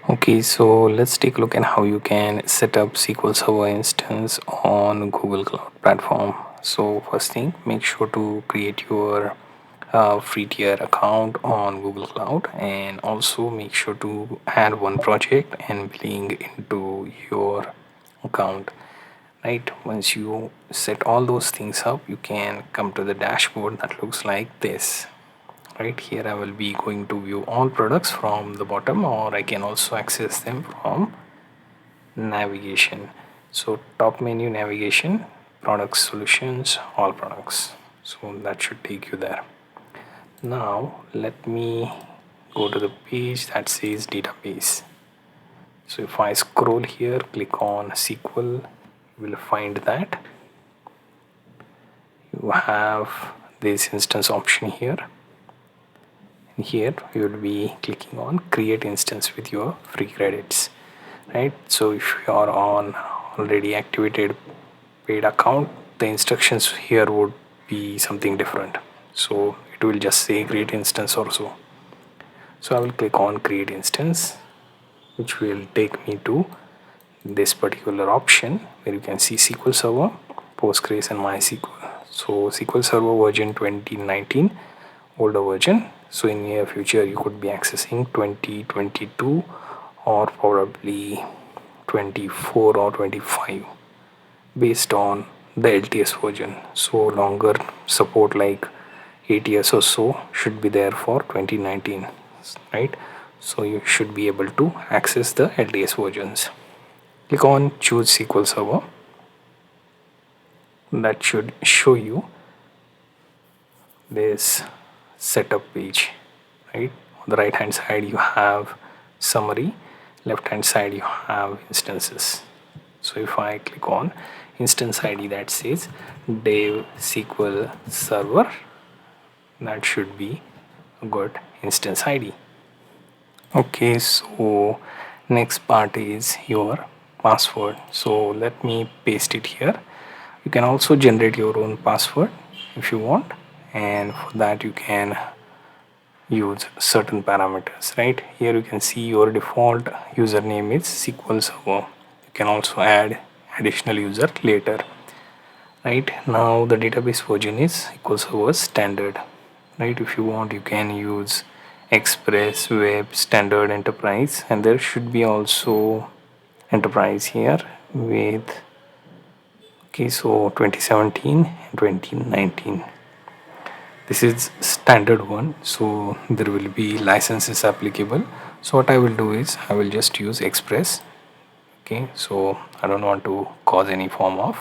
Okay, so let's take a look at how you can set up SQL Server instance on Google Cloud Platform. So first thing, make sure to create your free tier account on Google Cloud, and also make sure to add one project and link into your account. Right, once you set all those things up, you can come to the dashboard that looks like this. Right here I will be going to view all products from the bottom, or I can also access them from navigation. So top menu, navigation, products, solutions, all products, so that should take you there. Now let me go to the page that says database. So if I scroll here, click on SQL, you will find that you have this instance option here. Here you will be clicking on create instance with your free credits, right? So if you are on already activated paid account, the instructions here would be something different, so it will just say create instance or so I will click on create instance, which will take me to this particular option where you can see SQL Server, Postgres and MySQL. So SQL Server version 2019, older version. So in near future you could be accessing 2022 or probably 24 or 25 based on the LTS version. So longer support like 8 years or so should be there for 2019, right? So you should be able to access the LTS versions. Click on choose SQL Server. That should show you this setup page, right? On the right hand side you have summary, left hand side you have instances. So if I click on instance ID that says dev SQL Server, that should be a good instance ID. Okay, so next part is your password. So let me paste it here. You can also generate your own password if you want, and for that you can use certain parameters. Right here you can see your default username is SQL Server. You can also add additional user later. Right now the database version is SQL Server standard. Right, if you want you can use Express, Web, Standard, Enterprise, and there should be also Enterprise here with, okay, so 2017 and 2019. This is standard one, so there will be licenses applicable. So what I will do is I will just use Express. Okay, so I don't want to cause any form of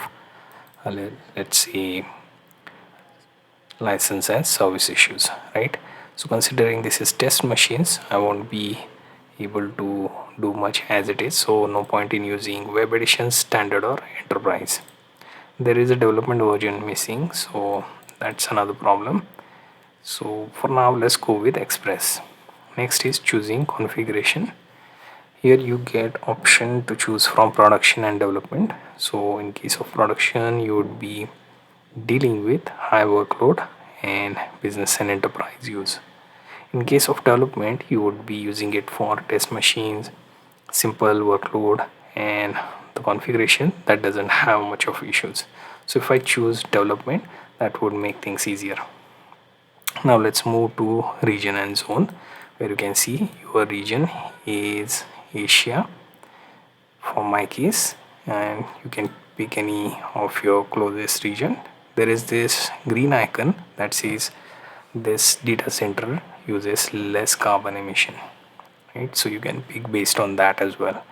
let's say license and service issues, right? So considering this is test machines, I won't be able to do much as it is, so no point in using Web Edition, Standard or Enterprise. There is a development version missing, so that's another problem. So for now let's go with Express. Next is choosing configuration. Here you get option to choose from production and development. So in case of production you would be dealing with high workload and business and enterprise use. In case of development you would be using it for test machines, simple workload, and the configuration that doesn't have much of issues. So if I choose development, that would make things easier. Now let's move to region and zone, where you can see your region is Asia for my case, and you can pick any of your closest region. There is this green icon that says this data center uses less carbon emission, right? So you can pick based on that as well.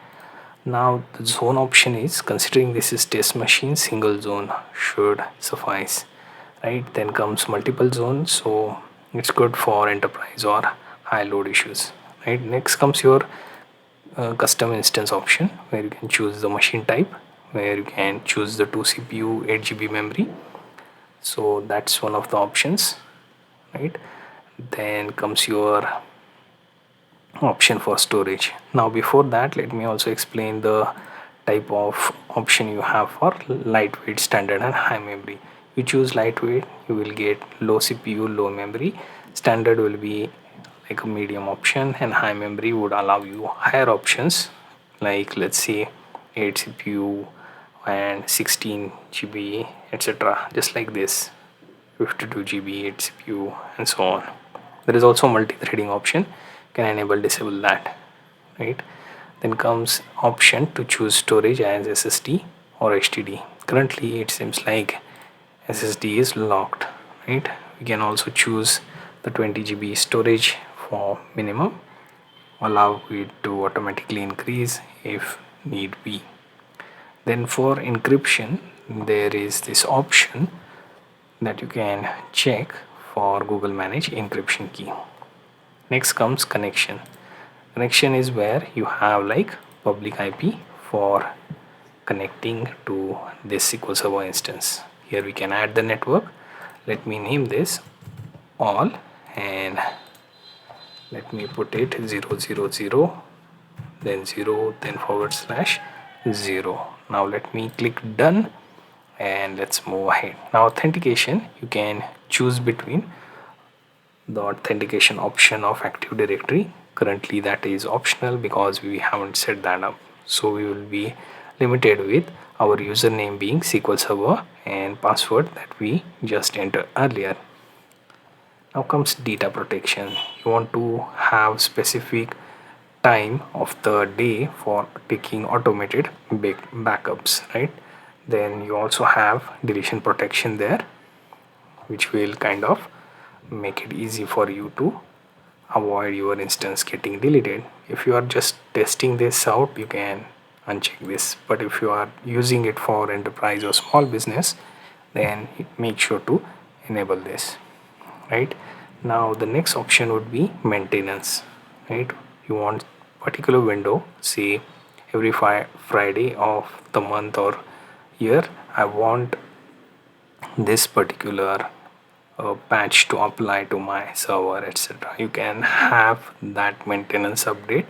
Now the zone option is, considering this is test machine, single zone should suffice, right? Then comes multiple zones, so it's good for enterprise or high load issues, right? Next comes your custom instance option, where you can choose the machine type, where you can choose the 2 CPU 8 GB memory. So that's one of the options, right? Then comes your option for storage. Now before that, let me also explain the type of option you have for lightweight, standard and high memory. You choose lightweight, you will get low CPU, low memory. Standard will be like a medium option, and high memory would allow you higher options, like let's say 8 CPU and 16 GB, etc. Just like this, 52 GB, 8 CPU, and so on. There is also multi-threading option. You can enable, disable that, right? Then comes option to choose storage as SSD or HDD. Currently it seems like SSD is locked, right? We can also choose the 20 GB storage for minimum, allow it to automatically increase if need be. Then for encryption, there is this option that you can check for Google Manage encryption key. Next comes connection. Connection is where you have like public IP for connecting to this SQL Server instance. Here we can add the network. Let me name this all, and let me put it 000, then 0, then /0. Now let me click done, and let's move ahead. Now authentication, you can choose between the authentication option of Active Directory. Currently that is optional because we haven't set that up, so we will be limited with our username being SQL Server and password that we just entered earlier. Now comes data protection. You want to have specific time of the day for taking automated backups, right? Then you also have deletion protection there, which will kind of make it easy for you to avoid your instance getting deleted. If you are just testing this out, you can uncheck this, but if you are using it for enterprise or small business, then make sure to enable this, right? Now the next option would be maintenance, right? You want particular window, say every Friday of the month or year, I want this particular patch to apply to my server, etc. You can have that maintenance update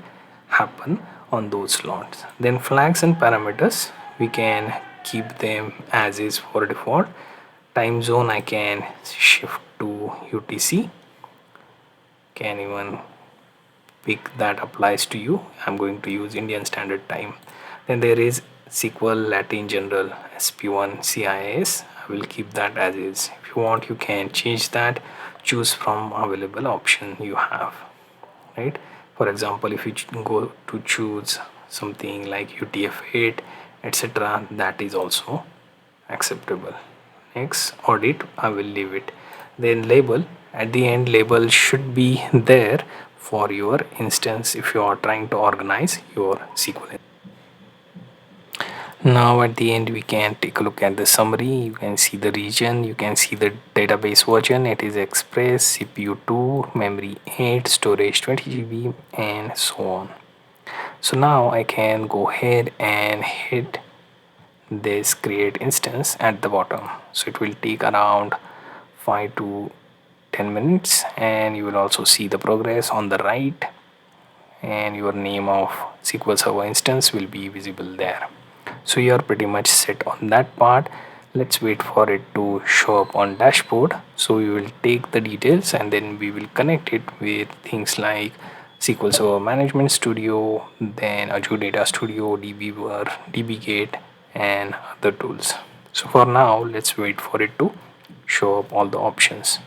happen on those slots. Then flags and parameters, we can keep them as is for default. Time zone, I can shift to UTC, can even pick that applies to you. I'm going to use Indian Standard Time. Then there is SQL Latin General SP1 CIS. I will keep that as is. If you want, you can change that, choose from available option you have, right? For example, if you go to choose something like UTF-8, etc., that is also acceptable. Next, audit, I will leave it. Then label, at the end label should be there for your instance if you are trying to organize your SQL. Now at the end we can take a look at the summary. You can see the region, you can see the database version, it is Express, CPU 2, memory 8, storage 20 GB, and so on. So now I can go ahead and hit this create instance at the bottom. So it will take around 5 to 10 minutes, and you will also see the progress on the right, and your name of SQL Server instance will be visible there. So you are pretty much set on that part. Let's wait for it to show up on dashboard. So we will take the details and then we will connect it with things like SQL Server Management Studio, then Azure Data Studio, DBWare, DBGate, and other tools. So for now, let's wait for it to show up all the options.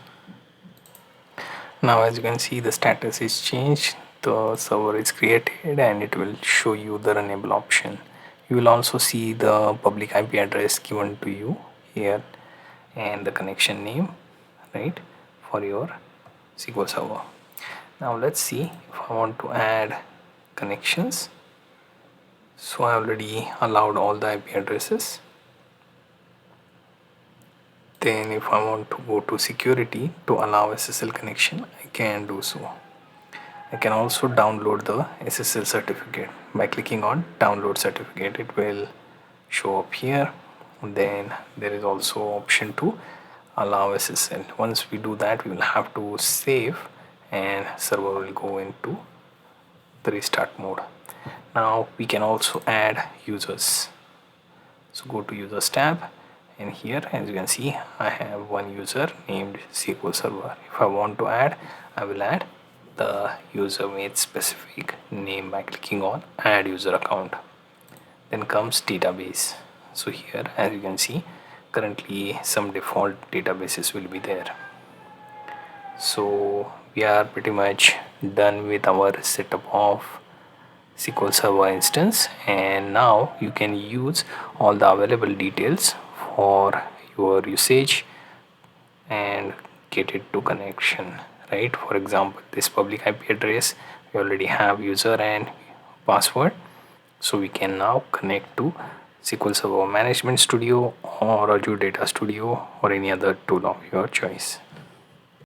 Now as you can see, the status is changed, the server is created, and it will show you the runnable option. You will also see the public IP address given to you here and the connection name, right, for your SQL Server. Now let's see if I want to add connections. So I already allowed all the IP addresses. Then if I want to go to security to allow SSL connection, I can do so. I can also download the SSL certificate by clicking on download certificate. It will show up here. Then there is also option to allow SSL. Once we do that, we will have to save and server will go into the restart mode. Now we can also add users. So go to users tab, and here as you can see, I have one user named SQL Server. If I want to add, I will add the user made specific name by clicking on add user account. Then comes database. So here, as you can see, currently some default databases will be there. So we are pretty much done with our setup of SQL Server instance, and now you can use all the available details for your usage and get it to connection, right? For example, this public IP address, we already have user and password, so we can now connect to SQL Server Management Studio or Azure Data Studio or any other tool of your choice.